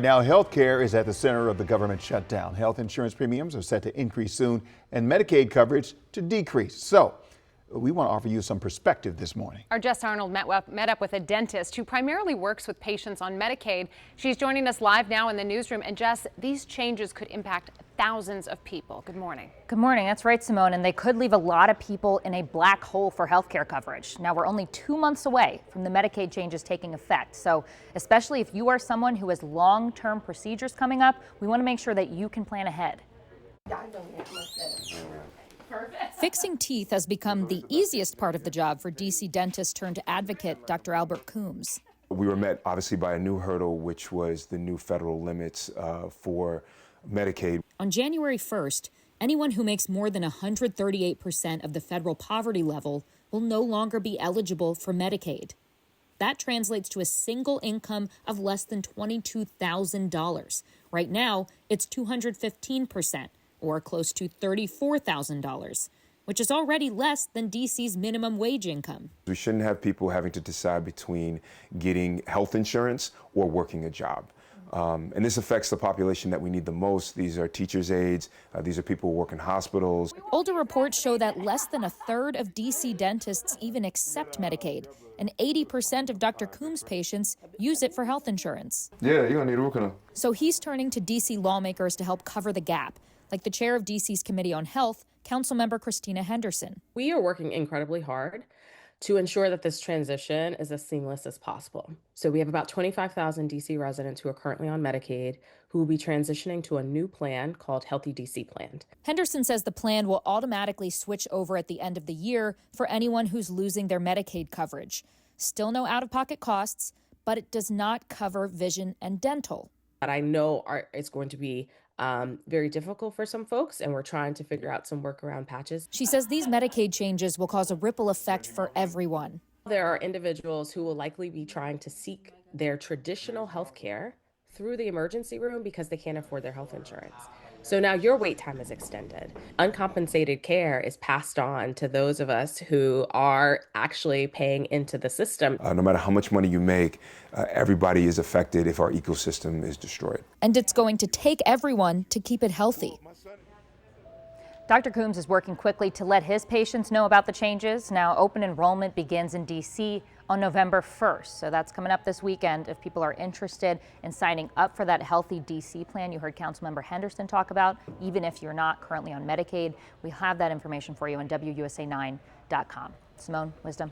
Now, health care is at the center of the government shutdown. Health insurance premiums are set to increase soon and Medicaid coverage to decrease. So we want to offer you some perspective this morning. Our Jess Arnold met up with a dentist who primarily works with patients on Medicaid. She's joining us live now in the newsroom. And Jess, these changes could impact thousands of people. Good morning. Good morning. That's right, Simone. And they could leave a lot of people in a black hole for health care coverage. Now, we're only 2 months away from the Medicaid changes taking effect. So especially if you are someone who has long-term procedures coming up, we want to make sure that you can plan ahead. Fixing teeth has become the easiest part of the job for D.C. dentist turned advocate Dr. Albert Coombs. We were met obviously by a new hurdle, which was the new federal limits for Medicaid. On January 1st, anyone who makes more than 138% of the federal poverty level will no longer be eligible for Medicaid. That translates to a single income of less than $22,000. Right now, it's 215%. or close to $34,000, which is already less than D.C.'s minimum wage income. We shouldn't have people having to decide between getting health insurance or working a job. And this affects the population that we need the most. These are teachers' aides. These are people who work in hospitals. Older reports show that less than a third of D.C. dentists even accept Medicaid, and 80% of Dr. Coombs' patients use it for health insurance. Yeah, you're gonna need a root canal. So he's turning to D.C. lawmakers to help cover the gap, like the chair of D.C.'s Committee on Health, Councilmember Christina Henderson. We are working incredibly hard to ensure that this transition is as seamless as possible. So we have about 25,000 D.C. residents who are currently on Medicaid who will be transitioning to a new plan called Healthy D.C. Plan. Henderson says the plan will automatically switch over at the end of the year for anyone who's losing their Medicaid coverage. Still no out-of-pocket costs, but it does not cover vision and dental. But I know it's going to be very difficult for some folks, and we're trying to figure out some workaround patches. She says these Medicaid changes will cause a ripple effect for everyone. There are individuals who will likely be trying to seek their traditional health care through the emergency room because they can't afford their health insurance. So now your wait time is extended. Uncompensated care is passed on to those of us who are actually paying into the system. No matter how much money you make, everybody is affected if our ecosystem is destroyed. And it's going to take everyone to keep it healthy. Dr. Coombs is working quickly to let his patients know about the changes. Now, open enrollment begins in D.C. on November 1st. So that's coming up this weekend. If people are interested in signing up for that Healthy D.C. plan you heard Councilmember Henderson talk about, even if you're not currently on Medicaid, we have that information for you on WUSA9.com. Simone, Wisdom.